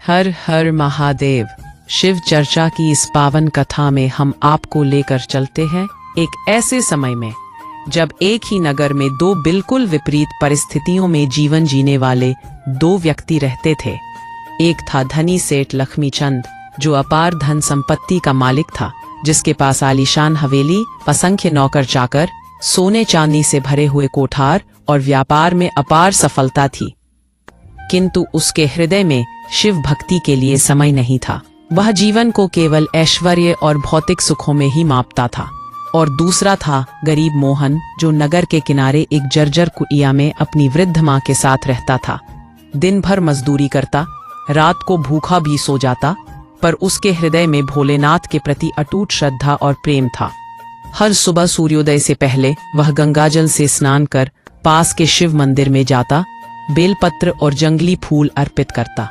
हर हर महादेव। शिव चर्चा की इस पावन कथा में हम आपको लेकर चलते हैं एक ऐसे समय में जब एक ही नगर में दो बिल्कुल विपरीत परिस्थितियों में जीवन जीने वाले दो व्यक्ति रहते थे। एक था धनी सेठ लक्ष्मीचंद, जो अपार धन संपत्ति का मालिक था, जिसके पास आलीशान हवेली, असंख्य नौकर चाकर, सोने चांदी से भरे हुए कोठार और व्यापार में अपार सफलता थी। किंतु उसके हृदय में शिव भक्ति के लिए समय नहीं था। वह जीवन को केवल ऐश्वर्य और भौतिक सुखों में ही मापता था। और दूसरा था गरीब मोहन, जो नगर के किनारे एक जर्जर कुटिया में अपनी वृद्ध मां के साथ रहता था। दिन भर मजदूरी करता, रात को भूखा भी सो जाता, पर उसके हृदय में भोलेनाथ के प्रति अटूट श्रद्धा और प्रेम था। हर सुबह सूर्योदय से पहले वह गंगाजल से स्नान कर पास के शिव मंदिर में जाता, बेलपत्र और जंगली फूल अर्पित करता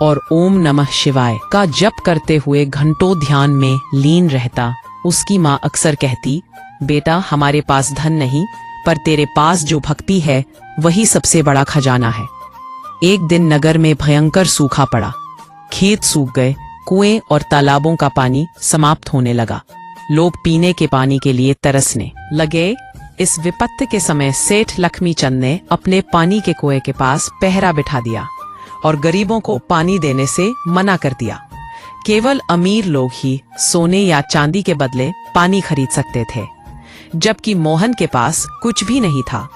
और ओम नमः शिवाय का जप करते हुए घंटों ध्यान में लीन रहता। उसकी माँ अक्सर कहती, बेटा, हमारे पास धन नहीं, पर तेरे पास जो भक्ति है वही सबसे बड़ा खजाना है। एक दिन नगर में भयंकर सूखा पड़ा। खेत सूख गए, कुएं और तालाबों का पानी समाप्त होने लगा। लोग पीने के पानी के लिए तरसने लगे। इस विपत्ति के समय सेठ लक्ष्मीचंद ने अपने पानी के कुएं के पास पहरा बिठा दिया और गरीबों को पानी देने से मना कर दिया। केवल अमीर लोग ही सोने या चांदी के बदले पानी खरीद सकते थे, जबकि मोहन के पास कुछ भी नहीं था।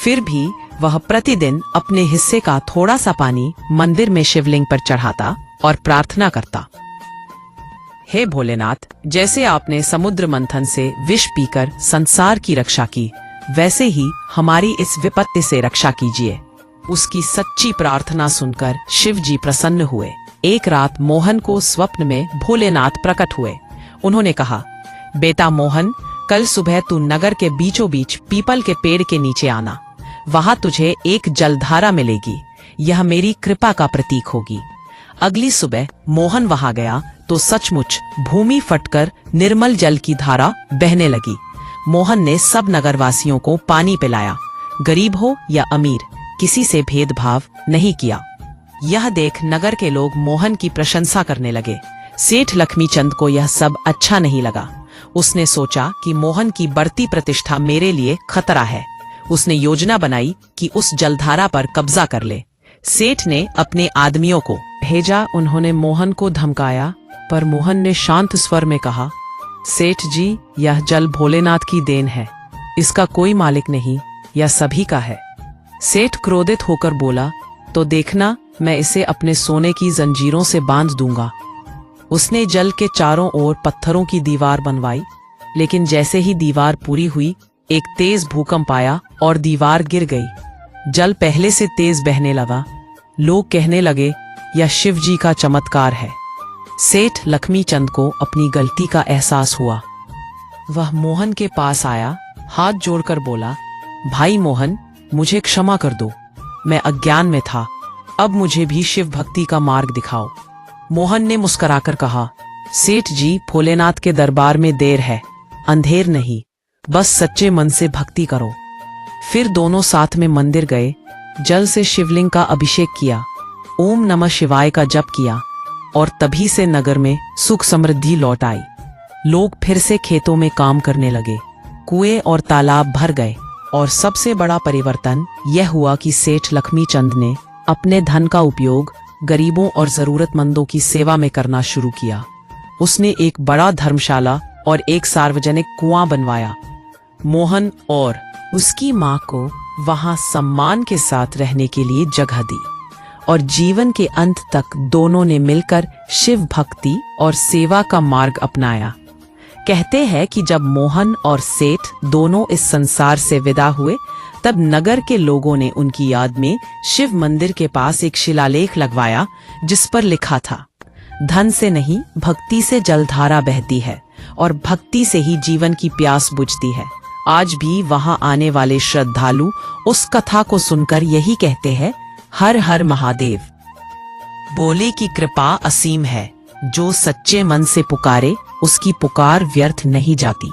फिर भी वह प्रतिदिन अपने हिस्से का थोड़ा सा पानी मंदिर में शिवलिंग पर चढ़ाता और प्रार्थना करता, हे भोलेनाथ, जैसे आपने समुद्र मंथन से विष पीकर संसार की रक्षा की, वैसे ही हमारी इस विपत्ति से रक्षा कीजिए। उसकी सच्ची प्रार्थना सुनकर शिव जी प्रसन्न हुए। एक रात मोहन को स्वप्न में भोलेनाथ प्रकट हुए। उन्होंने कहा, बेटा मोहन, कल सुबह तू नगर के बीचों बीच पीपल के पेड़ के नीचे आना। वहां तुझे एक जलधारा मिलेगी। यह मेरी कृपा का प्रतीक होगी। अगली सुबह मोहन वहां गया तो सचमुच भूमि फटकर निर्मल जल की धारा बहने लगी। मोहन ने सब नगरवासियों को पानी पिलाया। गरीब हो या अमीर, किसी से भेदभाव नहीं किया। यह देख नगर के लोग मोहन की प्रशंसा करने लगे। सेठ लक्ष्मीचंद को यह सब अच्छा नहीं लगा। उसने सोचा कि मोहन की बढ़ती प्रतिष्ठा मेरे लिए खतरा है। उसने योजना बनाई कि उस जलधारा पर कब्जा कर ले। सेठ ने अपने आदमियों को भेजा। उन्होंने मोहन को धमकाया, पर मोहन ने शांत स्वर में कहा, सेठ जी, यह जल भोलेनाथ की देन है। इसका कोई मालिक नहीं, यह सभी का है। सेठ क्रोधित होकर बोला, तो देखना, मैं इसे अपने सोने की जंजीरों से बांध दूंगा। उसने जल के चारों ओर पत्थरों की दीवार बनवाई, लेकिन जैसे ही दीवार पूरी हुई, एक तेज भूकंप आया और दीवार गिर गई। जल पहले से तेज बहने लगा। लोग कहने लगे, यह शिव जी का चमत्कार है। सेठ लक्ष्मीचंद को अपनी गलती का एहसास हुआ। वह मोहन के पास आया, हाथ जोड़कर बोला, भाई मोहन, मुझे क्षमा कर दो। मैं अज्ञान में था। अब मुझे भी शिव भक्ति का मार्ग दिखाओ। मोहन ने मुस्कुराकर कहा, सेठ जी, भोलेनाथ के दरबार में देर है, अंधेर नहीं, बस सच्चे मन से भक्ति करो। फिर दोनों साथ में मंदिर गए, जल से शिवलिंग का अभिषेक किया, ओम नमः शिवाय का जप किया और तभी से नगर में सुख समृद्धि लौट आई। लोग फिर से खेतों में काम करने लगे। कुएं और तालाब भर गए और सबसे बड़ा परिवर्तन यह हुआ कि सेठ लक्ष्मीचंद ने अपने धन का उपयोग गरीबों और जरूरतमंदों की सेवा में करना शुरू किया। उसने एक बड़ा धर्मशाला और एक सार्वजनिक कुआं बनवाया। मोहन और उसकी मां को वहां सम्मान के साथ रहने के लिए जगह दी और जीवन के अंत तक दोनों ने मिलकर शिव भक्ति और सेवा का मार्ग अपनाया। कहते हैं कि जब मोहन और सेठ दोनों इस संसार से विदा हुए, तब नगर के लोगों ने उनकी याद में शिव मंदिर के पास एक शिलालेख लगवाया, जिस पर लिखा था, धन से नहीं, भक्ति से जलधारा बहती है और भक्ति से ही जीवन की प्यास बुझती है। आज भी वहां आने वाले श्रद्धालु उस कथा को सुनकर यही कहते हैं, हर हर महादेव। बोले की कृपा असीम है, जो सच्चे मन से पुकारे, उसकी पुकार व्यर्थ नहीं जाती।